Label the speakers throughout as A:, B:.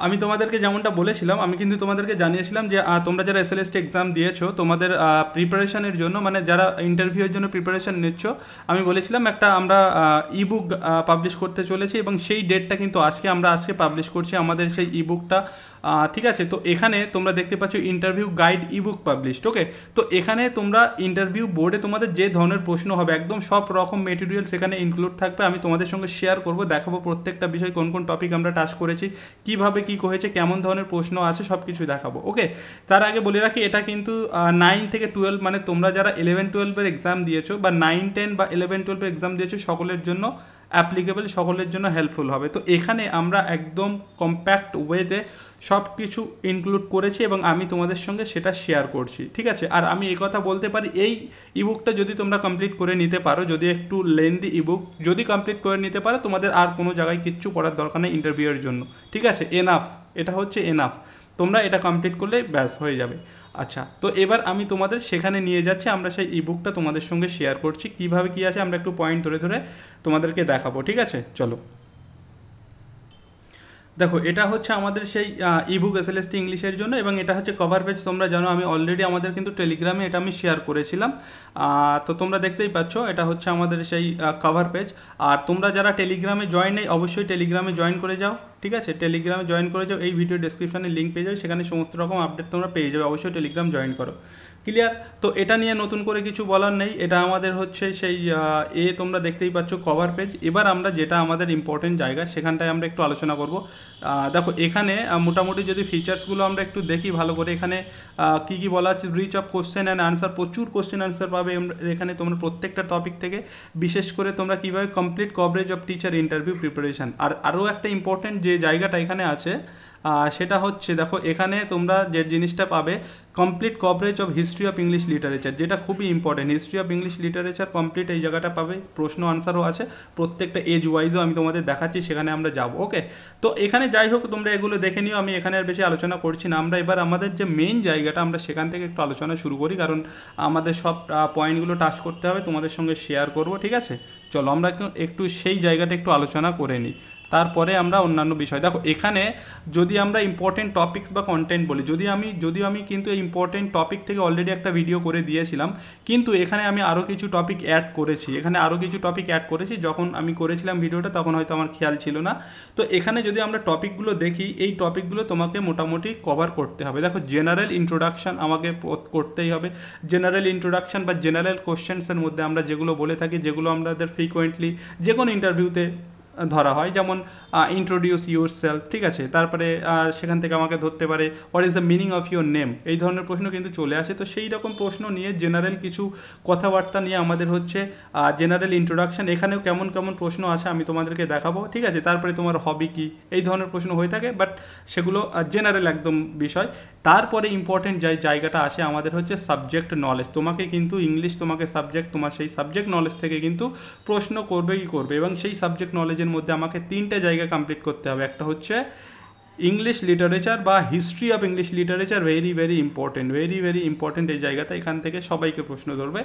A: আমি তোমাদেরকে যেমনটা বলেছিলাম, আমি কিন্তু তোমাদেরকে জানিয়েছিলাম যে তোমরা যারা এসএলএসটি এক্সাম দিয়েছো তোমাদের প্রিপারেশনের জন্য, মানে যারা ইন্টারভিউয়ের জন্য প্রিপারেশন নিচ্ছ, আমি বলেছিলাম একটা আমরা ইবুক পাবলিশ করতে চলেছি, এবং সেই ডেটটা কিন্তু আজকে পাবলিশ করছি আমাদের সেই ইবুকটা। ঠিক আছে, তো এখানে তোমরা দেখতে পাচ্ছ ইন্টারভিউ গাইড ইবুক পাবলিশড। ওকে, তো এখানে তোমরা ইন্টারভিউ বোর্ডে তোমাদের যে ধরনের প্রশ্ন হবে একদম সব রকম মেটেরিয়াল সেখানে ইনক্লুড থাকবে। আমি তোমাদের সঙ্গে শেয়ার করব, দেখাবো প্রত্যেকটা বিষয় কোন কোন টপিক আমরা টাচ করেছি, কিভাবে কি হয়েছে, কেমন ধরনের প্রশ্ন আছে, সব কিছু দেখাবো। ওকে, তার আগে বলে রাখি এটা কিন্তু 9 থেকে 12, মানে তোমরা যারা 11-12-এর এক্সাম দিয়েছো বা 9-10 বা 11-12-এর এক্সাম দিয়েছো সকলের জন্য অ্যাপ্লিকেবল, সকলের জন্য হেল্পফুল হবে। তো এখানে আমরা একদম কম্প্যাক্ট ওয়েতে সব কিছু ইনক্লুড করেছি এবং আমি তোমাদের সঙ্গে সেটা শেয়ার করছি। ঠিক আছে, আর আমি এই কথা বলতে পারি, এই ইবুকটা যদি তোমরা কমপ্লিট করে নিতে পারো, যদি একটু লেন্দি ইবুক যদি কমপ্লিট করে নিতে পারো, তোমাদের আর কোনো জায়গায় কিচ্ছু পড়ার দরকার নেই ইন্টারভিউয়ের জন্য। ঠিক আছে, এনাফ, এটা হচ্ছে এনাফ, তোমরা এটা কমপ্লিট করলে ব্যাস হয়ে যাবে। আচ্ছা, তো এবার আমি তোমাদের সেখানে নিয়ে যাচ্ছি, আমরা সেই ইবুকটা তোমাদের সঙ্গে শেয়ার করছি, কিভাবে কি আছে আমরা একটু পয়েন্ট ধরে ধরে তোমাদেরকে দেখাবো। ঠিক আছে, চলো। দেখো, এটা হচ্ছে আমাদের সেই ইবুক এসএলএসটি ইংলিশের জন্য, এবং এটা হচ্ছে কভার পেজ। তোমরা জানো আমি অলরেডি আমাদের কিন্তু টেলিগ্রামে এটা আমি শেয়ার করেছিলাম। তো তোমরা দেখতেই পাচ্ছ এটা হচ্ছে আমাদের সেই কভার পেজ। আর তোমরা যারা টেলিগ্রামে জয়েন নেই অবশ্যই টেলিগ্রামে জয়েন করে যাও। ঠিক আছে, টেলিগ্রামে জয়েন করে যাও, এই ভিডিও ডেসক্রিপশনে লিঙ্ক পেয়ে যাবে, সেখানে সমস্ত রকম আপডেট তোমরা পেয়ে যাবে। অবশ্যই টেলিগ্রাম জয়েন করো। ক্লিয়ার? তো এটা নিয়ে নতুন করে কিছু বলার নেই, এটা আমাদের হচ্ছে সেই তোমরা দেখতেই পাচ্ছ কভার পেজ। এবার আমরা যেটা আমাদের ইম্পর্টেন্ট জায়গা সেখানটায় আমরা একটু আলোচনা করব। দেখো এখানে মোটামুটি যদি ফিচার্সগুলো আমরা একটু দেখি ভালো করে, এখানে কি কি বলা আছে, rich of question and answer, প্রচুর কোশ্চেন আনসার পাবে এখানে তোমরা প্রত্যেকটা টপিক থেকে। বিশেষ করে তোমরা কীভাবে complete coverage of teacher interview preparation. আর আরও একটা ইম্পর্টেন্ট যে জায়গাটা এখানে আছে সেটা হচ্ছে, দেখো এখানে তোমরা যে জিনিসটা পাবে, complete coverage of history of English literature, যেটা খুবই important. History of English literature complete এই জায়গাটা পাবে, প্রশ্ন আনসারও আছে, প্রত্যেকটা এজ ওয়াইজও আমি তোমাদের দেখাচ্ছি, সেখানে আমরা যাব। ওকে, তো এখানে যাই হোক তোমরা এগুলো দেখে নিও, আমি এখানে আর বেশি আলোচনা করছি না। আমরা এবার আমাদের যে মেইন জায়গাটা আমরা সেখান থেকে একটু আলোচনা শুরু করি, কারণ আমাদের সব পয়েন্টগুলো টাচ করতে হবে, তোমাদের সঙ্গে শেয়ার করব। ঠিক আছে, চলো আমরা একটু সেই জায়গাটা একটু আলোচনা করে নিই, তারপরে আমরা অন্যান্য বিষয়। দেখো এখানে যদি আমরা ইম্পর্টেন্ট টপিকস বা কন্টেন্ট বলি, যদিও আমি কিন্তু এই ইম্পর্টেন্ট টপিক থেকে অলরেডি একটা ভিডিও করে দিয়েছিলাম, কিন্তু এখানে আমি আরও কিছু টপিক অ্যাড করেছি। যখন আমি করেছিলাম ভিডিওটা তখন হয়তো আমার খেয়াল ছিল না। তো এখানে যদি আমরা টপিকগুলো দেখি, এই টপিকগুলো তোমাকে মোটামুটি কভার করতে হবে। দেখো জেনারেল ইন্ট্রোডাকশান আমাকে করতেই হবে। জেনারেল ইন্ট্রোডাকশান বা জেনারেল কোশ্চেন্সের মধ্যে আমরা যেগুলো বলে থাকি, যেগুলো আমাদের ফ্রিকোয়েন্টলি যে কোনো ইন্টারভিউতে ধরা হয়, যেমন ইন্ট্রোডিউস ইউর সেলফ। ঠিক আছে, তারপরে সেখান থেকে আমাকে ধরতে পারে what is the meaning of your name, এই ধরনের প্রশ্ন কিন্তু চলে আসে। তো সেই রকম প্রশ্ন নিয়ে জেনারেল কিছু কথাবার্তা নিয়ে আমাদের হচ্ছে জেনারেল ইন্ট্রোডাকশান। এখানেও কেমন কেমন প্রশ্ন আছে আমি তোমাদেরকে দেখাবো। ঠিক আছে, তারপরে তোমার হবি কি, এই ধরনের প্রশ্ন হয়ে থাকে, বাট সেগুলো জেনারেল একদম বিষয়। তারপরে ইম্পর্টেন্ট যে জায়গাটা আসে আমাদের হচ্ছে সাবজেক্ট নলেজ। তোমাকে কিন্তু ইংলিশ, তোমাকে সাবজেক্ট, তোমার সেই সাবজেক্ট নলেজ থেকে কিন্তু প্রশ্ন করবেই করবে, এবং সেই সাবজেক্ট নলেজের মধ্যে আমাকে 3টে জায়গা কমপ্লিট করতে হবে। একটা হচ্ছে ইংলিশ লিটারেচার বা history of English literature, very very important এই জায়গাটা, এখান থেকে সবাইকে প্রশ্ন ধরবে।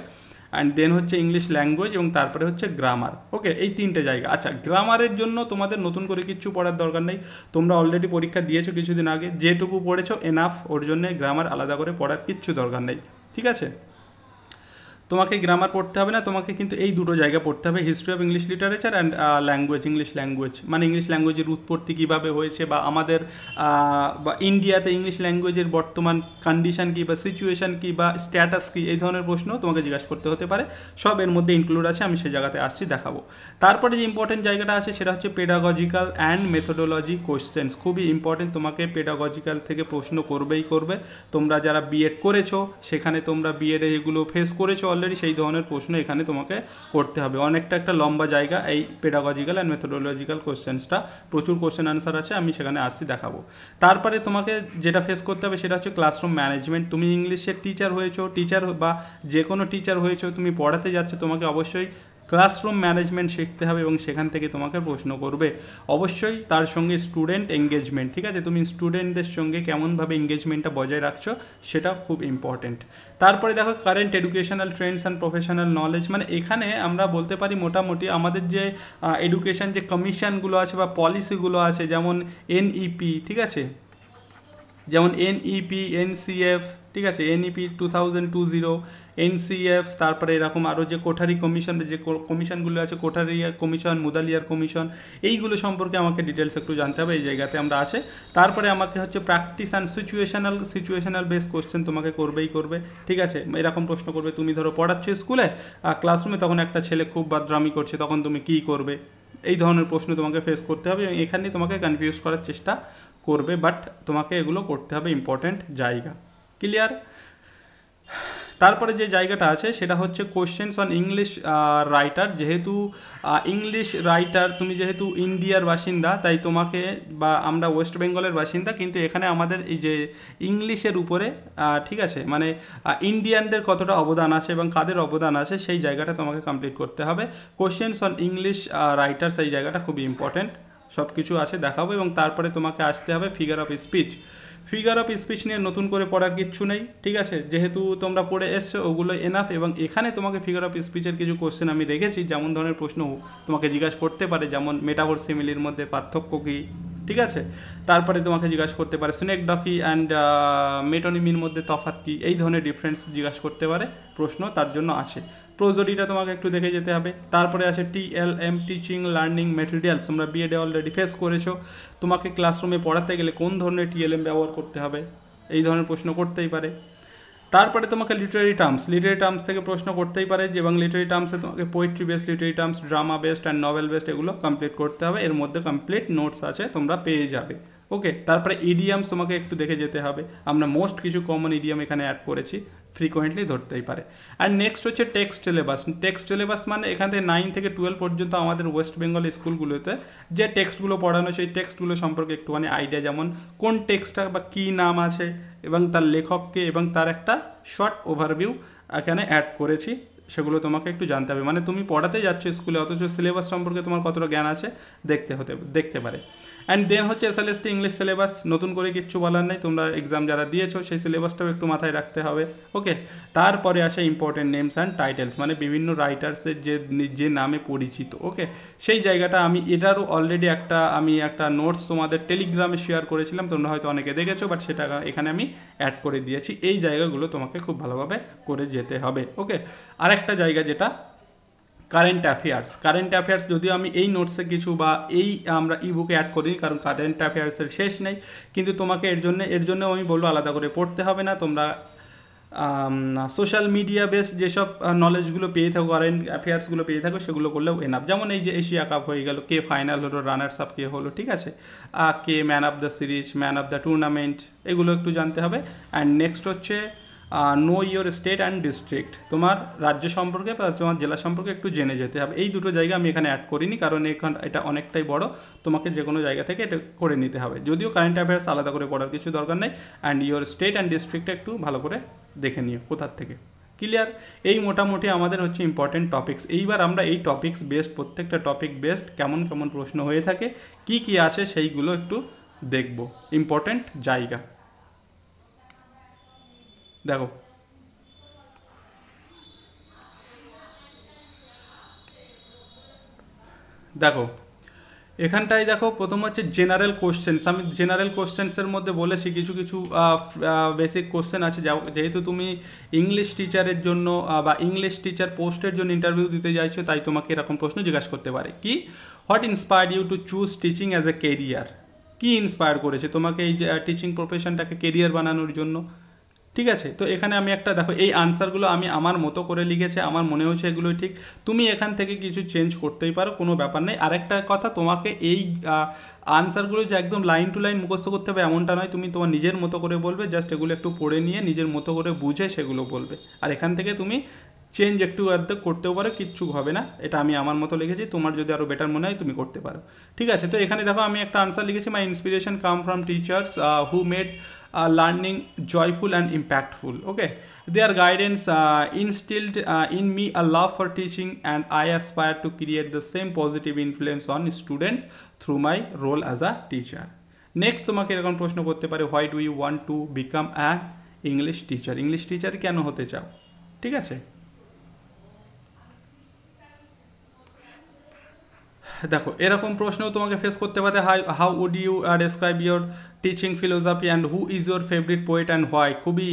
A: অ্যান্ড দেন হচ্ছে ইংলিশ ল্যাঙ্গুয়েজ, এবং তারপরে হচ্ছে গ্রামার। ওকে, এই 3টে জায়গা। আচ্ছা, গ্রামারের জন্য তোমাদের নতুন করে কিচ্ছু পড়ার দরকার নেই, তোমরা অলরেডি পরীক্ষা দিয়েছো কিছুদিন আগে, যেটুকু পড়েছো এনাফ, ওর জন্য গ্রামার আলাদা করে পড়ার কিচ্ছু দরকার নেই। ঠিক আছে, তোমাকে গ্রামার পড়তে হবে না, তোমাকে কিন্তু এই দুটো জায়গা পড়তে হবে, history of English literature and language, English language, মানে ইংলিশ ল্যাঙ্গুয়েজের উৎপত্তি কীভাবে হয়েছে, বা আমাদের বা ইন্ডিয়াতে ইংলিশ ল্যাঙ্গুয়েজের বর্তমান কন্ডিশন কী, বা সিচুয়েশান কী, বা স্ট্যাটাস কী, এই ধরনের প্রশ্ন তোমাকে জিজ্ঞাসা করতে হতে পারে। সব এর মধ্যে ইনক্লুড আছে, আমি সেই জায়গাতে আসছি, দেখাবো। তারপরে যে ইম্পর্টেন্ট জায়গাটা আছে সেটা হচ্ছে পেডাগজিক্যাল অ্যান্ড মেথোডোলজি কোশ্চেন্স। খুবই ইম্পর্টেন্ট, তোমাকে পেডাগজিক্যাল থেকে প্রশ্ন করবেই করবে। তোমরা যারা বিএড করেছো, সেখানে তোমরা বিএডে এগুলো ফেস করেছো অলরেডি, সেই ধরনের প্রশ্ন এখানে তোমাকে করতে হবে। অনেকটা একটা লম্বা জায়গা এই পেডাগজিক্যাল অ্যান্ড মেথোডোলজিক্যাল কোশ্চেন্সটা, প্রচুর কোশ্চেন আনসার আছে, আমি সেখানে আসছি, দেখাবো। তারপরে তোমাকে যেটা ফেস করতে হবে সেটা হচ্ছে ক্লাসরুম ম্যানেজমেন্ট। তুমি ইংলিশের টিচার হয়েছো, বা যে কোনো টিচার হয়েছো, তুমি পড়াতে যাচ্ছ, তোমাকে অবশ্যই ক্লাসরুম ম্যানেজমেন্ট শিখতে হবে এবং সেখান থেকে তোমাকে প্রশ্ন করবে। অবশ্যই তার সঙ্গে স্টুডেন্ট এঙ্গেজমেন্ট, ঠিক আছে, তুমি স্টুডেন্টদের সঙ্গে কেমনভাবে এঙ্গেজমেন্টটা বজায় রাখছো সেটা খুব ইম্পর্টেন্ট। তারপরে দেখো current educational Trends and professional knowledge, মানে এখানে আমরা বলতে পারি মোটামুটি আমাদের যে এডুকেশন যে কমিশনগুলো আছে বা পলিসিগুলো আছে, যেমন এনইপি, ঠিক আছে, যেমন এনইপি, এনসিএফ, ঠিক আছে, এনইপি 2020, এনসিএফ, তারপরে এরকম আরও যে কোঠারি কমিশন, যে কমিশনগুলো আছে, কোঠারি কমিশন, মুদালিয়ার কমিশন, এইগুলো সম্পর্কে আমাকে ডিটেলস একটু জানতে হবে, এই জায়গাতে আমরা আসে। তারপরে আমাকে হচ্ছে practice and situational base question তোমাকে করবেই করবে, ঠিক আছে। এরকম প্রশ্ন করবে, তুমি ধরো পড়াচ্ছ স্কুলে ক্লাসরুমে, তখন একটা ছেলে খুব বাদরামি করছে, তখন তুমি কী করবে, এই ধরনের প্রশ্ন তোমাকে ফেস করতে হবে এবং এখানে তোমাকে কনফিউজ করার চেষ্টা করবে, বাট তোমাকে এগুলো করতে হবে, ইম্পর্টেন্ট জায়গা। ক্লিয়ার? তারপরে যে জায়গাটা আছে সেটা হচ্ছে কোশ্চেন্স অন ইংলিশ রাইটার। যেহেতু ইংলিশ রাইটার, তুমি যেহেতু ইন্ডিয়ার বাসিন্দা, তাই তোমাকে, বা আমরা ওয়েস্ট বেঙ্গলের বাসিন্দা, কিন্তু এখানে আমাদের এই যে ইংলিশের উপরে, ঠিক আছে, মানে ইন্ডিয়ানদের কতটা অবদান আছে এবং কাদের অবদান আছে সেই জায়গাটা তোমাকে কমপ্লিট করতে হবে। কোশ্চেন্স অন ইংলিশ রাইটার, সেই জায়গাটা খুবই ইম্পর্টেন্ট, সব কিছু আছে দেখাবো। এবং তারপরে তোমাকে আসতে হবে figure of speech. Figure of speech নিয়ে নতুন করে পড়ার কিচ্ছু নেই, ঠিক আছে, যেহেতু তোমরা পড়ে এসছো ওগুলো এনাফ। এবং এখানে তোমাকে ফিগার অফ স্পিচের কিছু কোশ্চেন আমি রেখেছি, যেমন ধরনের প্রশ্ন তোমাকে জিজ্ঞাসা করতে পারে, যেমন মেটাফর সিমিলির মধ্যে পার্থক্য কী, ঠিক আছে, তারপরে তোমাকে জিজ্ঞাসা করতে পারে সিনেকডকি অ্যান্ড মেটোনিমির মধ্যে তফাৎ কী, এই ধরনের ডিফারেন্স জিজ্ঞাসা করতে পারে প্রশ্ন, তার জন্য আসে। প্রোজোডিটা তোমাকে একটু দেখে যেতে হবে। তারপরে আছে টিএলএম, টিচিং লার্নিং ম্যাটেরিয়ালস, তোমরা বিএডে অলরেডি ফেস করেছো, তোমাকে ক্লাসরুমে পড়াতে গেলে কোন ধরনের টিএলএম ব্যবহার করতে হবে, এই ধরনের প্রশ্ন করতেই পারে। তারপরে তোমাকে লিটারেরি টার্মস থেকে প্রশ্ন করতেই পারে, এবং লিটারেরি টার্মসে তোমাকে poetry based literary terms, drama based and novel based, এগুলো কমপ্লিট করতে হবে। এর মধ্যে কমপ্লিট নোটস আছে, তোমরা পেয়ে যাবে। ওকে, তারপরে ইডিয়ামস তোমাকে একটু দেখে যেতে হবে, আমরা মোস্ট কিছু কমন ইডিয়াম এখানে অ্যাড করেছি, ফ্রিকোয়েন্টলি ধরতেই পারে। আর নেক্সট হচ্ছে টেক্সট সিলেবাস, মানে এখান থেকে 9 থেকে 12 পর্যন্ত আমাদের ওয়েস্ট বেঙ্গল স্কুলগুলোতে যে টেক্সটগুলো পড়ানো, সেই টেক্সটগুলো সম্পর্কে একটুখানি আইডিয়া, যেমন কোন টেক্সটটা বা কী নাম আছে এবং তার লেখককে, এবং তার একটা শর্ট ওভারভিউ এখানে অ্যাড করেছি, সেগুলো তোমাকে একটু জানতে হবে। মানে তুমি পড়াতে যাচ্ছ স্কুলে, অথচ সিলেবাস সম্পর্কে তোমার কতটা জ্ঞান আছে দেখতে পারে। অ্যান্ড দেন হচ্ছে এসএলএসটি ইংলিশ সিলেবাস, নতুন করে কিচ্ছু বলার নেই, তোমরা এক্সাম যারা দিয়েছো সেই সিলেবাসটাও একটু মাথায় রাখতে হবে। ওকে, তারপরে আসে ইম্পর্টেন্ট নেমস অ্যান্ড টাইটেলস, মানে বিভিন্ন রাইটার্সের যে নামে পরিচিত। ওকে, সেই জায়গাটা এটারও অলরেডি আমি একটা নোটস তোমাদের টেলিগ্রামে শেয়ার করেছিলাম, তোমরা হয়তো অনেকে দেখেছো, বাট সেটা এখানে আমি অ্যাড করে দিয়েছি। এই জায়গাগুলো তোমাকে খুব ভালোভাবে করে যেতে হবে। ওকে, আরেকটা জায়গা যেটা কারেন্ট অ্যাফেয়ার্স, যদিও আমি এই নোটসে কিছু বা এই আমরা ইবুকে অ্যাড করিনি, কারণ কারেন্ট অ্যাফেয়ার্সের শেষ নেই, কিন্তু তোমাকে এর জন্য আমি বলবো আলাদা করে পড়তে হবে না। তোমরা সোশ্যাল মিডিয়া বেস যেসব নলেজগুলো পেয়ে থাকো, কারেন্ট অ্যাফেয়ার্সগুলো পেয়ে থাকো, সেগুলো করলেও এনাফ। যেমন এই যে এশিয়া কাপ হয়ে গেল, কে ফাইনাল হলো, রানার্স আপ কে হলো, ঠিক আছে, কে man of the series, man of the tournament, এগুলো একটু জানতে হবে। অ্যান্ড নেক্সট হচ্ছে know your state and district, তোমার রাজ্য সম্পর্কে বা তোমার জেলা সম্পর্কে একটু জেনে যেতে হবে। এই দুটো জায়গা আমি এখানে অ্যাড করিনি, কারণ এটা অনেকটাই বড়, তোমাকে যে কোনো জায়গা থেকে এটা করে নিতে হবে। যদিও কারেন্ট অ্যাফেয়ার্স আলাদা করে পড়ার কিছু দরকার নেই, অ্যান্ড ইয়োর স্টেট অ্যান্ড ডিস্ট্রিক্টটা একটু ভালো করে দেখে নিও কোথার থেকে। ক্লিয়ার? এই মোটামুটি আমাদের হচ্ছে ইম্পর্টেন্ট টপিক্স। এইবার আমরা এই টপিক্স বেসড, প্রত্যেকটা টপিক বেসড কেমন কেমন প্রশ্ন হয়ে থাকে, কি কি আছে, সেইগুলো একটু দেখব। ইম্পর্টেন্ট জায়গা দেখো এখানটায় দেখো, প্রথম হচ্ছে জেনারেল কোশ্চেন্স। আমি জেনারেল কোশ্চেন্সের মধ্যে বলেছি কিছু বেসিক কোশ্চেন আছে, যেহেতু তুমি ইংলিশ টিচারের জন্য বা ইংলিশ টিচার পোস্টের জন্য ইন্টারভিউ দিতে চাইছো, তাই তোমাকে এরকম প্রশ্ন জিজ্ঞাসা করতে পারে। কি, what inspired you to choose teaching as a career? কী ইন্সপায়ার করেছে তোমাকে এই যে টিচিং প্রফেশনটাকে কেরিয়ার বানানোর জন্য? ঠিক আছে, তো এখানে আমি একটা দেখো, এই আনসারগুলো আমি আমার মতো করে লিখেছি, আমার মনে হচ্ছে এগুলোই ঠিক। তুমি এখান থেকে কিছু চেঞ্জ করতেই পারো, কোনো ব্যাপার নেই। আরেকটা কথা, তোমাকে এই আনসারগুলো যে একদম লাইন টু লাইন মুখস্থ করতে হবে এমনটা নয়, তুমি তোমার নিজের মতো করে বলবে, জাস্ট এগুলো একটু পড়ে নিয়ে নিজের মতো করে বুঝে সেগুলো বলবে। আর এখান থেকে তুমি চেঞ্জ একটু অর্ধেক করতেও পারো, কিচ্ছু হবে না। এটা আমি আমার মতো লিখেছি, তোমার যদি আরও বেটার মনে হয় তুমি করতে পারো। ঠিক আছে, তো এখানে দেখো আমি একটা আনসার লিখেছি, my inspiration come from teachers who made learning joyful and impactful. Okay, their guidance instilled in me a love for teaching, and I aspire to create the same positive influence on students through my role as a teacher. Next তোমাকে এরকম প্রশ্ন করতে পারে, why do you want to become a English teacher? English teacher কেন হতে চাও? ঠিক আছে, দেখো এরকম প্রশ্নও তোমাকে ফেস করতে পারে, how would you describe your teaching philosophy and who is your favourite poet and why? খুবই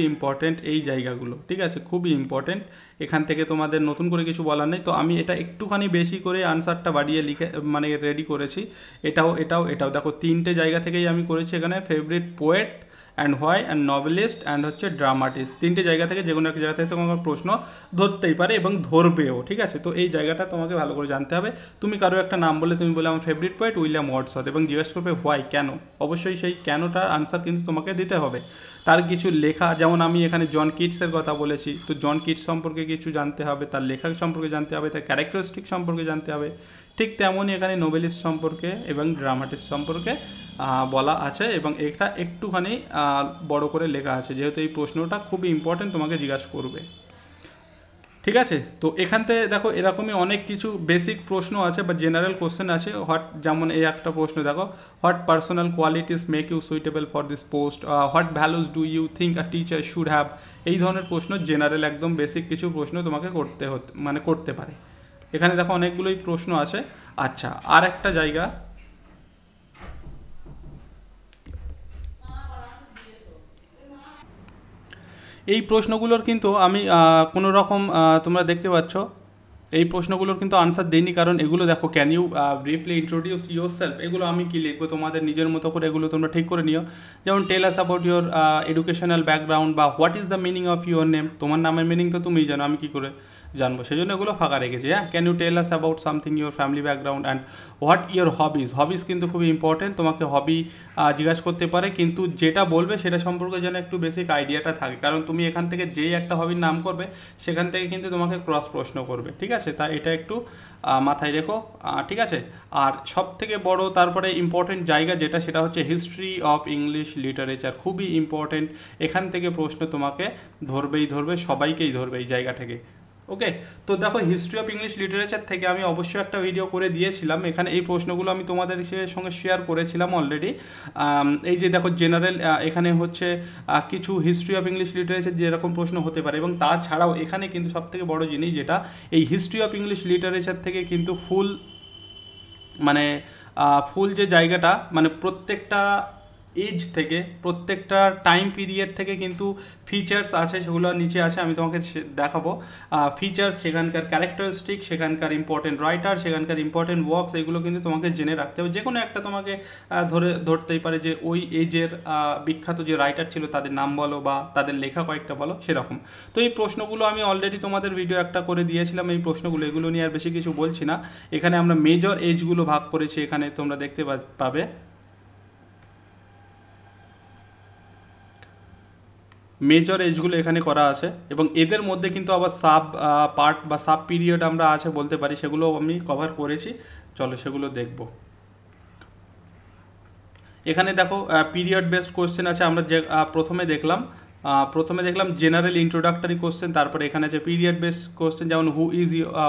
A: ইম্পর্টেন্ট এই জায়গাগুলো, ঠিক আছে, খুবই ইম্পর্টেন্ট। এখান থেকে তোমাদের নতুন করে কিছু বলার নেই, তো আমি এটা একটুখানি বেশি করে আনসারটা বাড়িয়ে লিখে মানে রেডি করেছি। এটাও দেখো তিনটে জায়গা থেকেই আমি করেছি এখানে, favourite poet and why and novelist and হচ্ছে ড্রামাটিস্ট, তিনটে জায়গা থেকে যে কোনো একটা জায়গা থেকে তোমার প্রশ্ন ধরতেই পারে এবং ধরবেও, ঠিক আছে। তো এই জায়গাটা তোমাকে ভালো করে জানতে হবে। তুমি কারো একটা নাম বলে তুমি বলে আমার ফেভারিট পোয়েট উইলিয়াম ওয়ার্ডসওয়ার্থ, এবং জিজ্ঞেস করবে হোয়াই, কেন, অবশ্যই সেই কেনটার আনসার কিন্তু তোমাকে দিতে হবে। তার কিছু লেখা, যেমন আমি এখানে জন কিটসের কথা বলেছি, তো জন কিটস সম্পর্কে কিছু জানতে হবে, তার লেখক সম্পর্কে জানতে হবে, তার ক্যারেক্টারিস্টিক সম্পর্কে জানতে হবে। ঠিক তেমনই এখানে নোবেলিস্ট সম্পর্কে এবং ড্রামাটিস্ট সম্পর্কে বলা আছে, এবং এটা একটুখানি বড় করে লেখা আছে, যেহেতু এই প্রশ্নটা খুবই ইম্পর্টেন্ট, তোমাকে জিজ্ঞাসা করবে, ঠিক আছে। তো এখান থেকে দেখো এরকমই অনেক কিছু বেসিক প্রশ্ন আছে বা জেনারেল কোশ্চেন আছে। যেমন এই একটা প্রশ্ন দেখো, what personal qualities make you suitable for this post, what values do you think a teacher should have? এই ধরনের প্রশ্ন জেনারেল একদম বেসিক কিছু প্রশ্ন তোমাকে করতে পারে। এখানে দেখো অনেকগুলোই প্রশ্ন আছে। আচ্ছা, আর একটা জায়গা, এই প্রশ্নগুলোর কিন্তু আমি কোনো রকম তোমরা দেখতে পাচ্ছ এই প্রশ্নগুলোর কিন্তু আনসার দিইনি, কারণ এগুলো দেখো, can you briefly introduce your self, এগুলো আমি কি লিখবো তোমাদের নিজের মতো করে, এগুলো তোমরা ঠিক করে নিও। যেমন tell us about your educational background, বা what is the meaning of your name, তোমার নামের মিনিং তো তুমিই জানো, আমি কী করে জানবো, সেই জন্য এগুলো ফাঁকা রেখেছি। হ্যাঁ, can you tell us about something your family background and what your hobbies কিন্তু খুবই ইম্পর্টেন্ট, তোমাকে হবি জিজ্ঞাসা করতে পারে, কিন্তু যেটা বলবে সেটা সম্পর্কে যেন একটু বেসিক আইডিয়াটা থাকে, কারণ তুমি এখান থেকে যেই একটা হবির নাম করবে সেখান থেকে কিন্তু তোমাকে ক্রস প্রশ্ন করবে, ঠিক আছে। তা এটা একটু মাথায় রেখো, ঠিক আছে। আর সব থেকে বড় তারপরে ইম্পর্টেন্ট জায়গা যেটা, সেটা হচ্ছে হিস্ট্রি অফ ইংলিশ লিটারেচার, খুবই ইম্পর্টেন্ট। এখান থেকে প্রশ্ন তোমাকে ধরবে, সবাইকেই ধরবে এই জায়গা থেকে। ওকে, তো দেখো হিস্ট্রি অফ ইংলিশ লিটারেচার থেকে আমি অবশ্যই একটা ভিডিও করে দিয়েছিলাম, এখানে এই প্রশ্নগুলো আমি তোমাদের সঙ্গে শেয়ার করেছিলাম অলরেডি। এই যে দেখো জেনারেল, এখানে হচ্ছে কিছু হিস্ট্রি অফ ইংলিশ লিটারেচার যেরকম প্রশ্ন হতে পারে, এবং তাছাড়াও এখানে কিন্তু সবথেকে বড় জিনিস যেটা, এই হিস্ট্রি অফ ইংলিশ লিটারেচার থেকে কিন্তু ফুল যে জায়গাটা, মানে প্রত্যেকটা এজ থেকে, প্রত্যেকটা টাইম পিরিয়ড থেকে কিন্তু ফিচার্স আছে, সেগুলো নিচে আছে, আমি তোমাকে দেখাবো। ফিচার্স, সেখানকার ক্যারেক্টারিস্টিক, সেখানকার ইম্পর্টেন্ট রাইটার, সেখানকার ইম্পর্টেন্ট ওয়ার্কস, এগুলো কিন্তু তোমাকে জেনে রাখতে হবে। যে কোনো একটা তোমাকে ধরতেই পারে যে ওই এজের বিখ্যাত যে রাইটার ছিল তাদের নাম বলো, বা তাদের লেখা কয়েকটা বলো, সেরকম। তো এই প্রশ্নগুলো আমি অলরেডি তোমাদের ভিডিও একটা করে দিয়েছিলাম, এই প্রশ্নগুলো, এগুলো নিয়ে আর বেশি কিছু বলছি না। এখানে আমরা মেজর এজগুলো ভাগ করেছি, এখানে তোমরা দেখতে পাবে মেজর এজগুলো এখানে করা আছে, এবং এদের মধ্যে কিন্তু আবার সাব পার্ট বা সাব পিরিয়ড আমরা আছে বলতে পারি, সেগুলো আমি কভার করেছি। চলো সেগুলো দেখব। এখানে দেখো পিরিয়ড বেসড কোশ্চেন আছে, আমরা যে প্রথমে দেখলাম জেনারেল ইন্ট্রোডাক্টরি কোশ্চেন, তারপরে এখানে আছে পিরিয়ড বেসড কোশ্চেন, যেমন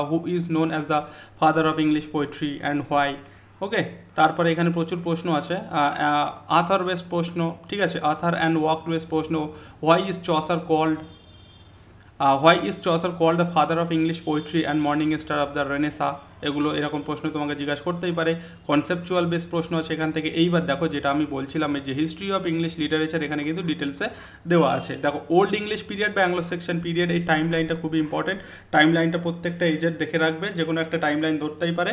A: who is known as the father of English poetry and why. Okay, তারপরে এখানে প্রচুর প্রশ্ন আছে, আথার বেসড প্রশ্ন, ঠিক আছে, আথার অ্যান্ড ওয়ার্ক বেসড প্রশ্ন, why is Chaucer called the father of English poetry and morning star of the renaissance, এগুলো এরকম প্রশ্ন তোমাকে জিজ্ঞাসা করতেই পারে। কনসেপচুয়াল বেস প্রশ্ন আছে এখান থেকে। এইবার দেখো যেটা আমি বলছিলাম, এই যে হিস্ট্রি অফ ইংলিশ লিটারেচার, এখানে কিন্তু ডিটেলসে দেওয়া আছে। দেখো ওল্ড ইংলিশ পিরিয়ড বা অ্যাংলো সেকশন পিরিয়ড, এই টাইম লাইনটা খুবই ইম্পর্টেন্ট। টাইম লাইনটা প্রত্যেকটা এজের দেখে রাখবে, যে কোনো একটা টাইম লাইন ধরতেই পারে।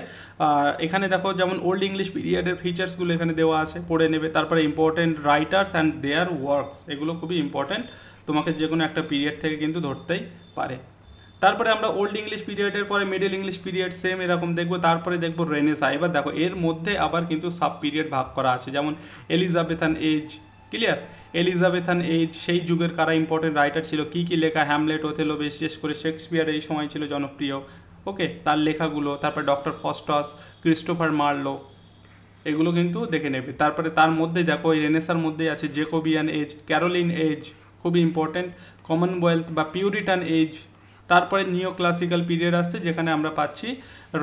A: এখানে দেখো যেমন ওল্ড ইংলিশ পিরিয়ডের ফিচার্সগুলো এখানে দেওয়া আছে, পড়ে নেবে। তারপরে important writers and their works, এগুলো খুবই ইম্পর্টেন্ট, তোমাকে যে কোনো একটা পিরিয়ড থেকে কিন্তু ধরতেই পারে। তারপরে আমরা ওল্ড ইংলিশ পিরিয়ডের পরে মিডল ইংলিশ পিরিয়ড সেম এরকম দেখবো, তারপরে দেখবো রেনেসা। এবার দেখো এর মধ্যে আবার কিন্তু সাব পিরিয়ড ভাগ করা আছে, যেমন Elizabethan age, clear, Elizabethan age, সেই যুগের কারা ইম্পর্টেন্ট রাইটার ছিল, কী কী লেখা, হ্যামলেট, ওথেলো, বিশেষ করে শেক্সপিয়ার এই সময় ছিল জনপ্রিয়, ওকে, তার লেখাগুলো। তারপর ডক্টর ফস্টাস, ক্রিস্টোফার মার্লো, এগুলো কিন্তু দেখে নেবে। তারপরে তার মধ্যে দেখো এই রেনেসার মধ্যেই আছে জেকোবিয়ান এজ, ক্যারোলিন এজ, খুবই ইম্পর্টেন্ট, কমনওয়েলথ বা পিউরিটান এজ। তারপরে নিও ক্লাসিক্যাল পিরিয়ড আসছে, যেখানে আমরা পাচ্ছি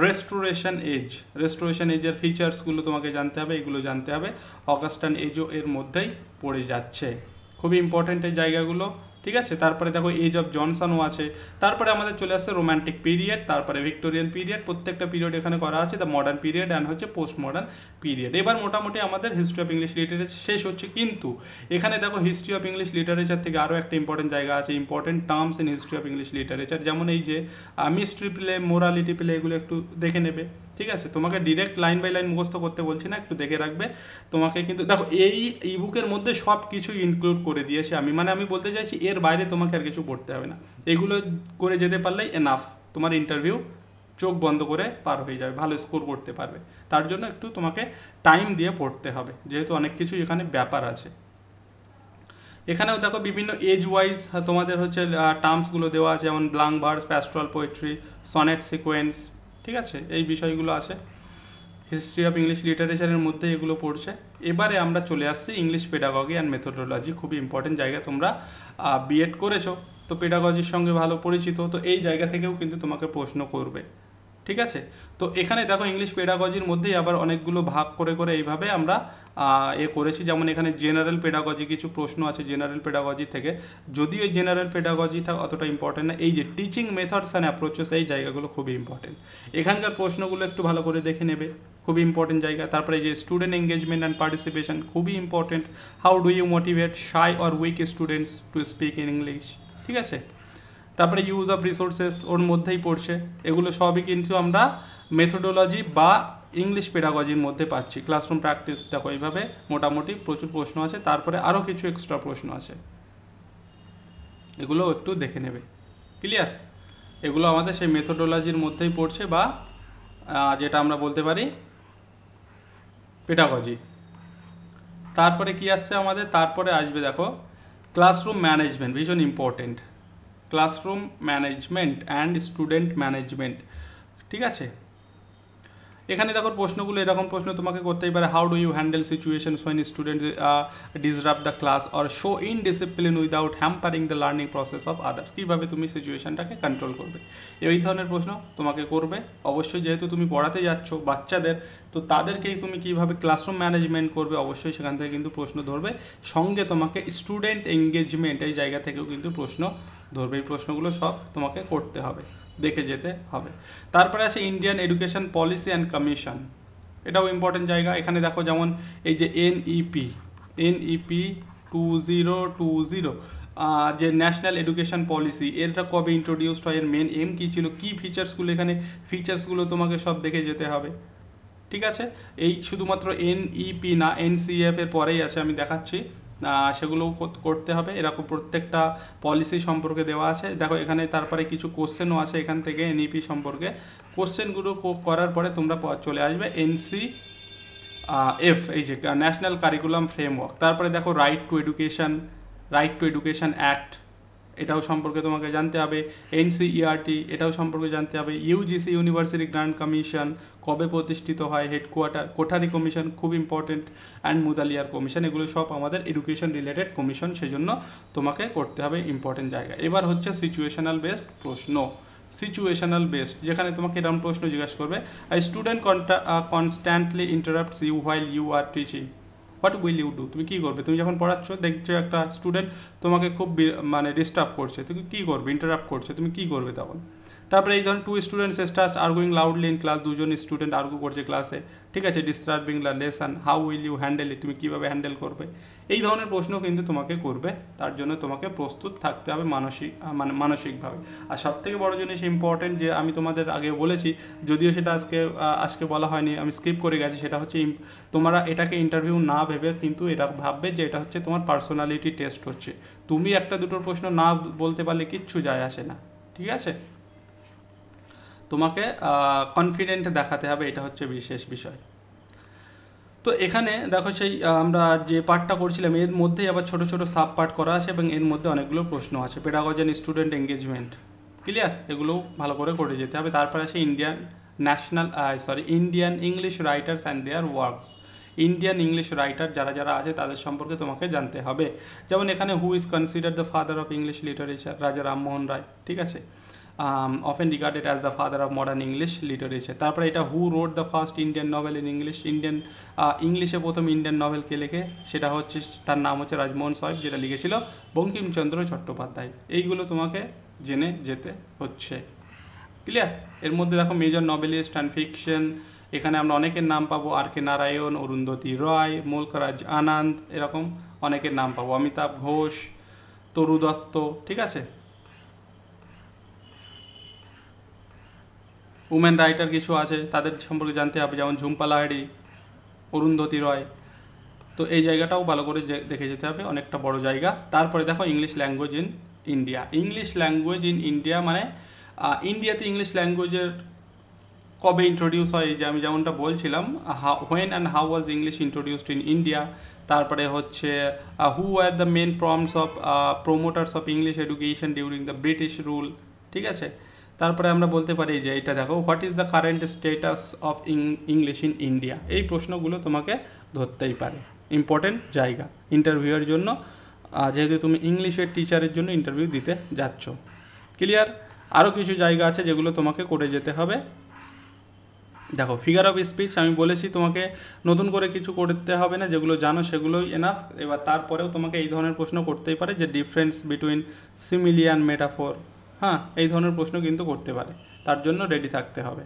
A: রেস্টোরেশন এজ। রেস্টোরেশন এজের ফিচার্সগুলো তোমাকে জানতে হবে, এগুলো জানতে হবে। অগাস্টান এজও এর মধ্যেই পড়ে যাচ্ছে, খুবই ইম্পর্টেন্ট এই জায়গাগুলো, ঠিক আছে। তারপরে দেখো এজ অফ জনসনও আছে। তারপরে আমাদের চলে আসছে রোম্যান্টিক পিরিয়ড, তারপরে ভিক্টোরিয়ান পিরিয়ড, প্রত্যেকটা পিরিয়ড এখানে করা আছে, দ্য মডার্ন পিরিয়ড অ্যান্ড হচ্ছে পোস্ট মডার্ন পিরিয়ড। এবার মোটামুটি আমাদের হিস্ট্রি অফ ইংলিশ লিটারেচার শেষ হচ্ছে। কিন্তু এখানে দেখো হিস্ট্রি অফ ইংলিশ লিটারেচার থেকে আরও একটা ইম্পর্টেন্ট জায়গা আছে, important terms in history of English literature, যেমন এই যে মিস্ট্রি প্লে, মোরালিটি প্লে, এগুলো একটু দেখে নেবে, ঠিক আছে। তোমাকে ডিরেক্ট লাইন বাই লাইন মুখস্থ করতে বলছি না, একটু দেখে রাখবে। তোমাকে কিন্তু দেখো এই ইবুকের মধ্যে সব কিছু ইনক্লুড করে দিয়েছি আমি, মানে আমি বলতে চাইছি এর বাইরে তোমাকে আর কিছু পড়তে হবে না। এগুলো করে যেতে পারলেই এনাফ, তোমার ইন্টারভিউ চোখ বন্ধ করে পার হয়ে যাবে, ভালো স্কোর করতে পারবে। তার জন্য একটু তোমাকে টাইম দিয়ে পড়তে হবে, যেহেতু অনেক কিছু এখানে ব্যাপার আছে। এখানেও দেখো বিভিন্ন এজ ওয়াইজ তোমাদের হচ্ছে টার্মসগুলো দেওয়া আছে, যেমন blank verse, pastoral poetry, sonnet sequence, ঠিক আছে, এই বিষয়গুলো আছে হিস্ট্রি অফ ইংলিশ লিটারেচারের মধ্যে এগুলো পড়ছে। এবারে আমরা চলে আসছি ইংলিশ পেডাগজি অ্যান্ড মেথোডোলজি, খুবই ইম্পর্টেন্ট জায়গা। তোমরা বিএড করেছো তো পেডাগজির সঙ্গে ভালো পরিচিত, তো এই জায়গা থেকেও কিন্তু তোমাকে প্রশ্ন করবে, ঠিক আছে। তো এখানে দেখো ইংলিশ পেডাগজির মধ্যেই আবার অনেকগুলো ভাগ করে করে এইভাবে আমরা করেছি। যেমন এখানে জেনারেল পেডাগজি কিছু প্রশ্ন আছে জেনারেল পেডাগজি থেকে, যদিও এই জেনারেল পেডাগজিটা অতটা ইম্পর্টেন্ট না। এই যে টিচিং মেথডস অ্যান্ড অ্যাপ্রোচেস, এই জায়গাগুলো খুবই ইম্পর্টেন্ট। এখানকার প্রশ্নগুলো একটু ভালো করে দেখে নেবে, খুবই ইম্পর্টেন্ট জায়গা। তারপরে এই যে স্টুডেন্ট এঙ্গেজমেন্ট অ্যান্ড পার্টিসিপেশন, খুবই important. How do you motivate shy or weak students to speak in English, ঠিক আছে। তারপরে ইউজ অফ রিসোর্সেস ওর মধ্যেই পড়ছে, এগুলো সবই কিন্তু আমরা মেথোডোলজি বা ইংলিশ পেডাগজির মধ্যে পাচ্ছি। ক্লাসরুম প্র্যাকটিস দেখো এইভাবে মোটামুটি প্রচুর প্রশ্ন আছে। তারপরে আরও কিছু এক্সট্রা প্রশ্ন আছে, এগুলো একটু দেখে নেবে, ক্লিয়ার। এগুলো আমাদের সেই মেথোডোলজির মধ্যেই পড়ছে, বা যেটা আমরা বলতে পারি পেডাগজি। তারপরে কি আসছে আমাদের, তারপরে আসবে দেখো ক্লাসরুম ম্যানেজমেন্ট, ভীষণ important, classroom management and student management, ঠিক আছে। এখানে দেখো প্রশ্নগুলো এরকম প্রশ্ন তোমাকে করতেই পারে, how do you handle situations when student disrupt the class or show indiscipline without hampering the learning process of others, কীভাবে তুমি সিচুয়েশনটাকে কন্ট্রোল করবে, এই ধরনের প্রশ্ন তোমাকে করবে অবশ্যই। যেহেতু তুমি পড়াতে যাচ্ছ বাচ্চাদের, তো তাদেরকে তুমি কীভাবে ক্লাসরুম ম্যানেজমেন্ট করবে, অবশ্যই সেখান থেকে কিন্তু প্রশ্ন ধরবে। সঙ্গে তোমাকে স্টুডেন্ট এঙ্গেজমেন্ট এই জায়গা থেকেও কিন্তু প্রশ্ন ধরবে। এই প্রশ্নগুলো সব তোমাকে করতে হবে, দেখে যেতে হবে। তারপরে আসে Indian education policy and commission, এটাও ইম্পর্টেন্ট জায়গা। এখানে দেখো যেমন এই যে এনইপি 2020 যে ন্যাশনাল এডুকেশন পলিসি, এটা কবে ইন্ট্রোডিউসড হয়, এর মেন এম কী ছিল, কী ফিচার্সগুলো, এখানে ফিচার্সগুলো তোমাকে সব দেখে যেতে হবে, ঠিক আছে। এই শুধুমাত্র এনইপি না, এনসিএফ এর পরেই আছে, আমি দেখাচ্ছি, সেগুলোও করতে হবে। এরকম প্রত্যেকটা পলিসি সম্পর্কে দেওয়া আছে দেখো এখানে। তারপরে কিছু কোশ্চেনও আছে এখান থেকে এনইপি সম্পর্কে। কোশ্চেনগুলো করার পরে তোমরা চলে আসবে এনসিএফ, এই যে ন্যাশনাল কারিকুলাম ফ্রেমওয়ার্ক। তারপরে দেখো রাইট টু এডুকেশন অ্যাক্ট, এটাও সম্পর্কে তোমাকে জানতে হবে। এনসিইআরটি, এটাও সম্পর্কে জানতে হবে। ইউজিসি ইউনিভার্সিটি গ্র্যান্ড কমিশন কবে প্রতিষ্ঠিত হয়, হেডকোয়ার্টার, কোঠারি কমিশন খুব ইম্পর্টেন্ট, অ্যান্ড মুদালিয়ার কমিশন, এগুলো সব আমাদের এডুকেশন রিলেটেড কমিশন, সেই জন্য তোমাকে করতে হবে ইম্পর্টেন্ট জায়গা। এবার হচ্ছে সিচুয়েশনাল বেসড প্রশ্ন, সিচুয়েশনাল বেসড, যেখানে তোমাকে এরকম প্রশ্ন জিজ্ঞাসা করবে, I student constantly interrupts you while you are teaching, what will you do, তুমি কী করবে? তুমি যখন পড়াচ্ছ দেখছো একটা স্টুডেন্ট তোমাকে খুব মানে ডিস্টার্ব করছে, তুমি কী করবে? ইন্টারাপ্ট করছে, তুমি কী করবে তখন? তারপরে এই ধরুন two students start arguing loudly in class, দুজন স্টুডেন্ট আর্গু করছে ক্লাসে, ঠিক আছে, disturbing the lesson, how will you handle it, তুমি কীভাবে হ্যান্ডেল করবে? এই ধরনের প্রশ্ন কিন্তু তোমাকে করবে, তার জন্য তোমাকে প্রস্তুত থাকতে হবে মানসিকভাবে। আর সবথেকে বড় জিনিস ইম্পর্টেন্ট, যে আমি তোমাদের আগে বলেছি, যদিও সেটা আজকে বলা হয়নি, আমি স্কিপ করে গেছি, সেটা হচ্ছে তোমরা এটাকে ইন্টারভিউ না ভেবে কিন্তু এটা ভাববে যে এটা হচ্ছে তোমার পার্সোনালিটি টেস্ট হচ্ছে। তুমি একটা দুটো প্রশ্ন না বলতে পারলে কিচ্ছু যায় আসে না, ঠিক আছে। তোমাকে কনফিডেন্ট দেখাতে হবে, এটা হচ্ছে বিশেষ বিষয়। তো এখানে দেখো সেই আমরা যে পার্টটা করছিলাম এর মধ্যেই আবার ছোট ছোট সাব পার্ট করা আছে, এবং এর মধ্যে অনেকগুলো প্রশ্ন আছে। Pedagogy and student engagement, clear, এগুলো ভালো করে যেতে হবে। তারপরে আছে Indian English writers and their works, Indian English writer যারা যারা আছে তাদের সম্পর্কে তোমাকে জানতে হবে। যেমন এখানে who is consider the father of English literature, রাজা রামমোহন রায়, ঠিক আছে, often regarded as the father of modern English literature। তারপরে এটা who wrote the first Indian novel in English, ইংলিশে প্রথম ইন্ডিয়ান নভেল কে লেখে, সেটা হচ্ছে তার নাম হচ্ছে রাজমোহন সাহেব, যেটা লিখেছিল বঙ্কিমচন্দ্র চট্টোপাধ্যায়। এইগুলো তোমাকে জেনে যেতে হচ্ছে, ক্লিয়ার। এর মধ্যে দেখো মেজর নভেলিস্ট অ্যান্ড ফিকশন, এখানে আমরা অনেকের নাম পাবো, আর কে নারায়ণ, অরুন্ধতী রয়, মল্লিকরাজ আনন্দ, এরকম অনেকের নাম পাবো, অমিতাভ ঘোষ, তরু দত্ত, ঠিক আছে। উমেন রাইটার কিছু আছে, তাদের সম্পর্কে জানতে হবে, যেমন ঝুম্পা লাহিড়ী, অরুন্ধতী রয়। তো এই জায়গাটাও ভালো করে দেখে যেতে হবে, অনেকটা বড় জায়গা। তারপরে দেখো English language in India. English language in India মানে ইন্ডিয়াতে ইংলিশ ল্যাঙ্গুয়েজের কবে ইন্ট্রোডিউস হয়, যে আমি যেমনটা বলছিলাম, when and how was English introduced in India. তারপরে হচ্ছে who are the men proms of promoters of English education during the British rule, ঠিক আছে। তারপরে আমরা বলতে পারি যে এটা দেখো, what is the current status of English in India. এই প্রশ্নগুলো তোমাকে ধরতেই পারে, ইম্পর্টেন্ট জায়গা ইন্টারভিউয়ের জন্য, যেহেতু তুমি ইংলিশের টিচারের জন্য ইন্টারভিউ দিতে যাচ্ছ, ক্লিয়ার। আরও কিছু জায়গা আছে যেগুলো তোমাকে করে যেতে হবে। দেখো ফিগার অফ স্পিচ, আমি বলেছি তোমাকে নতুন করে কিছু করতে হবে না, যেগুলো জানো সেগুলোই এনাফ। এবার তারপরেও তোমাকে এই ধরনের প্রশ্ন করতেই পারে, যে difference between simile and metaphor, হ্যাঁ, এই ধরনের প্রশ্ন কিন্তু করতে পারে, তার জন্য রেডি থাকতে হবে।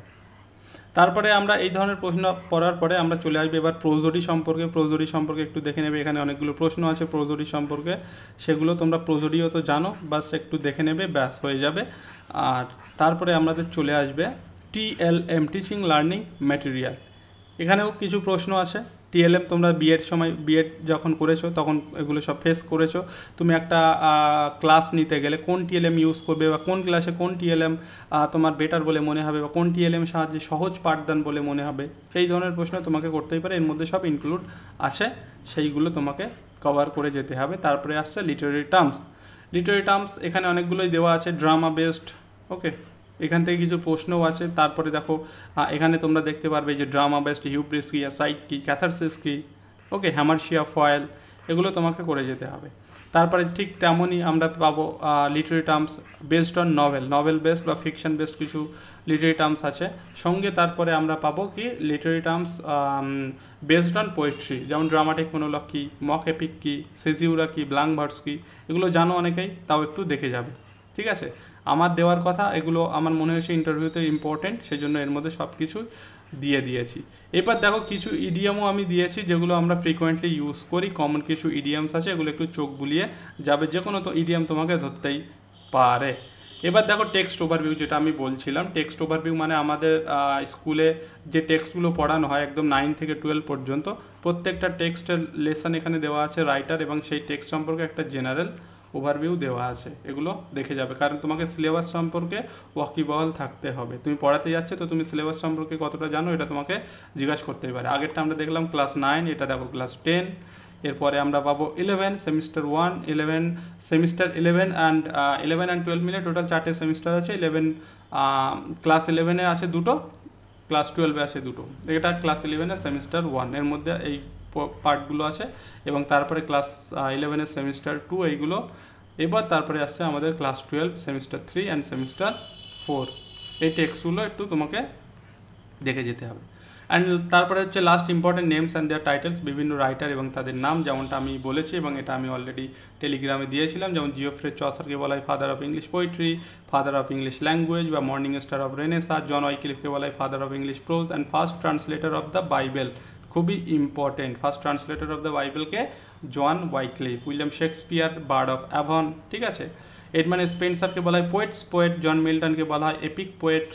A: তারপরে আমরা এই ধরনের প্রশ্ন পড়ার পরে আমরা চলে আসবো এবার প্রোজোডি সম্পর্কে। প্রোজোডি সম্পর্কে একটু দেখে নেবে, এখানে অনেকগুলো প্রশ্ন আছে প্রোজোডি সম্পর্কে, সেগুলো তোমরা প্রোজোডিও তো জানো, বাস একটু দেখে নেবে, ব্যাস হয়ে যাবে। আর তারপরে আমাদের চলে আসবে TLM, টিচিং লার্নিং ম্যাটেরিয়াল। এখানেও কিছু প্রশ্ন আছে। TLM তোমরা বিএড যখন করেছো তখন এগুলো সব ফেস করেছো। তুমি একটা ক্লাস নিতে গেলে কোন TLM ইউজ করবে, বা কোন ক্লাসে কোন TLM তোমার বেটার বলে মনে হবে, বা কোন TLM সাহায্যে সহজ পাঠদান বলে মনে হবে, সেই ধরনের প্রশ্ন তোমাকে করতেই পারে। এর মধ্যে সব ইনক্লুড আছে, সেইগুলো তোমাকে কভার করে যেতে হবে। তারপরে আসছে লিটারেরি টার্মস। লিটারেরি টার্মস এখানে অনেকগুলোই দেওয়া আছে, ড্রামা বেসড, ওকে, এখান থেকে কিছু প্রশ্নও আছে। তারপরে দেখো এখানে তোমরা দেখতে পারবে যে ড্রামা বেসড হিউব্রিস কি, সাইট কি, ক্যাথারসিস কি, ওকে, হ্যামারশিয়া ফয়েল, এগুলো তোমাকে করে যেতে হবে। তারপরে ঠিক তেমনই আমরা পাবো literary terms based on novel based বা ফিকশন বেসড কিছু লিটারেরি টার্মস আছে সঙ্গে। তারপরে আমরা পাবো কি literary terms based on poetry, যেমন ড্রামাটিক মনোলগ কি, মক এপিক কি, সিজিউরা কি, ব্ল্যাঙ্ক ভার্স কি, এগুলো জানো অনেকেই, তাও একটু দেখে যাবে, ঠিক আছে। আমার দেওয়ার কথা, এগুলো আমার মনে হয়েছে ইন্টারভিউতে ইম্পর্টেন্ট, সেই জন্য এর মধ্যে সব কিছু দিয়ে দিয়েছি। এবার দেখো কিছু ইডিয়ামও আমি দিয়েছি যেগুলো আমরা ফ্রিকোয়েন্টলি ইউজ করি, কমন কিছু ইডিয়ামস আছে, এগুলো একটু চোখ বুলিয়ে যাবে, যে কোনো তো ইডিয়াম তোমাকে ধরতেই পারে। এবার দেখো টেক্সট ওভারভিউ, যেটা আমি বলছিলাম, টেক্সট ওভারভিউ মানে আমাদের স্কুলে যে টেক্সটগুলো পড়ানো হয় একদম 9 থেকে 12 পর্যন্ত, প্রত্যেকটা টেক্সটের লেসন এখানে দেওয়া আছে রাইটার, এবং সেই টেক্সট সম্পর্কে একটা জেনারেল ওভারভিউ দেওয়া আছে, এগুলো দেখে যাবে। কারণ তোমাকে সিলেবাস সম্পর্কে ওয়াকিবহাল থাকতে হবে, তুমি পড়াতে যাচ্ছে তো তুমি সিলেবাস সম্পর্কে কতটা জানো এটা তোমাকে জিজ্ঞাসা করতেই পারে। আগেরটা আমরা দেখলাম ক্লাস 9, এটা দেখো ক্লাস 10, এরপরে আমরা পাবো 11 সেমিস্টার 1, 11 সেমিস্টার 11 অ্যান্ড 12 মিলে টোটাল 4টে সেমিস্টার আছে। 11 ক্লাস 11-এ আছে 2টো, ক্লাস 12-এ আছে 2টো, এটা ক্লাস 11-এর সেমিস্টার 1, এর মধ্যে এই পার্টগুলো আছে, এবং তারপরে ক্লাস 11-এর সেমিস্টার 2 এইগুলো। এবার তারপরে আসছে আমাদের ক্লাস 12 সেমিস্টার 3 অ্যান্ড সেমিস্টার 4, এই টেক্সটগুলো একটু তোমাকে দেখে যেতে হবে। অ্যান্ড তারপরে হচ্ছে last important names and their titles, বিভিন্ন রাইটার এবং তাদের নাম, যেমনটা আমি বলেছি এবং এটা আমি অলরেডি টেলিগ্রামে দিয়েছিলাম। যেমন জিওফ্রে চসারকে বলা হয় father of English poetry, father of English language বা morning star of renaissance. John ওয়াইক্লিফকে বলা হয় father of English prose and first translator of the Bible, খুবই important, first translator of the বাইবেলকে John Wycliffe. William Shakespeare bard of Avon, ঠিক আছে। Edmund স্পেন্সারকে বলা হয় পোয়েট। জন মিল্টনকে বলা হয় এপিক পোয়েট।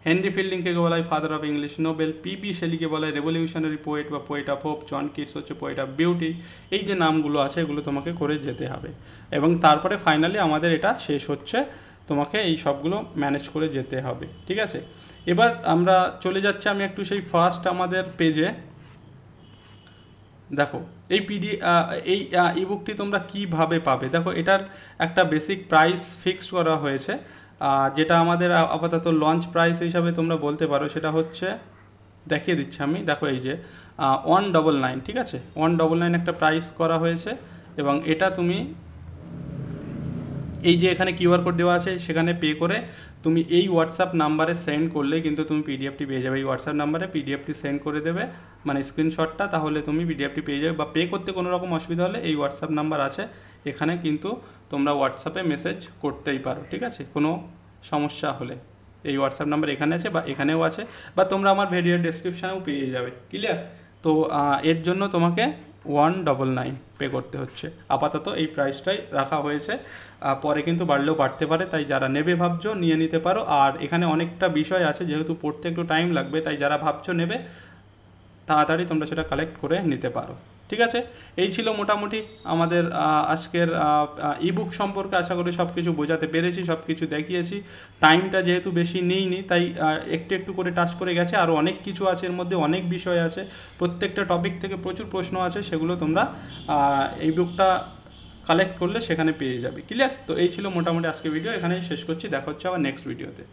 A: হেনরি ফিল্ডিংকে বলা হয় father of English novel. PB শেলিকে বলা হয় রেভলিউশনারি পোয়েট বা poet of hope. John Keats হচ্ছে পোয়েট অফ বিউটি। এই যে নামগুলো আছে এগুলো তোমাকে করে যেতে হবে, এবং তারপরে ফাইনালি আমাদের এটা শেষ হচ্ছে, তোমাকে এই সবগুলো ম্যানেজ করে যেতে হবে, ঠিক আছে। এবার আমরা চলে যাচ্ছি আমি একটু সেই ফার্স্ট আমাদের পেজে। দেখো এই এই ইবুকটি তোমরা কিভাবে পাবে, দেখো এটার একটা বেসিক প্রাইস ফিক্সড করা হয়েছে, যেটা আমাদের আপাতত লঞ্চ প্রাইস হিসাবে তোমরা বলতে পারো, সেটা হচ্ছে দেখিয়ে দিচ্ছি আমি, দেখো এই যে 199, ঠিক আছে, 199 একটা প্রাইস করা হয়েছে। এবং এটা তুমি এই যে এখানে কিউআর কোড দেওয়া আছে সেখানে পে করে তুমি এই হোয়াটসঅ্যাপ নাম্বারে সেন্ড করলে কিন্তু তুমি পিডিএফটি পেয়ে যাবে। এই হোয়াটসঅ্যাপ নাম্বারে পিডিএফটি সেন্ড করে দেবে, মানে স্ক্রিনশটটা, তাহলে তুমি পিডিএফটি পেয়ে যাবে। বা পে করতে কোনো রকম অসুবিধা হলে এই হোয়াটসঅ্যাপ নাম্বার আছে, এখানে কিন্তু তোমরা হোয়াটসঅ্যাপে মেসেজ করতেই পারো, ঠিক আছে, কোনো সমস্যা হলে। এই হোয়াটসঅ্যাপ নাম্বার এখানে আছে বা এখানেও আছে, বা তোমরা আমার ভিডিওর ডেসক্রিপশানেও পেয়ে যাবে। ক্লিয়ার? তো এর জন্য তোমাকে 199 পে করতে হচ্ছে। আপাতত এই প্রাইসটাই রাখা হয়েছে, পরে কিন্তু বাড়লেও বাড়তে পারে, তাই যারা নেবে ভাবছো নিয়ে নিতে পারো। আর এখানে অনেকটা বিষয় আছে, যেহেতু পড়তে একটু টাইম লাগবে, তাই যারা ভাবছো নেবে তাড়াতাড়ি তোমরা সেটা কালেক্ট করে নিতে পারো। ঠিক আছে, এই ছিল মোটামুটি আমাদের আজকের ইবুক সম্পর্কে। আশা করি সব কিছু বোঝাতে পেরেছি, সব কিছু দেখিয়েছি। টাইমটা যেহেতু বেশি নেইনি, তাই একটু একটু করে টাচ করে গেছে। আরও অনেক কিছু আছে, এর মধ্যে অনেক বিষয় আছে, প্রত্যেকটা টপিক থেকে প্রচুর প্রশ্ন আছে, সেগুলো তোমরা এই বুকটা কালেক্ট করলে সেখানে পেয়ে যাবে। ক্লিয়ার? তো এই ছিল মোটামুটি আজকে ভিডিও, এখানেই শেষ করছি। দেখা হচ্ছে আবার নেক্সট ভিডিওতে।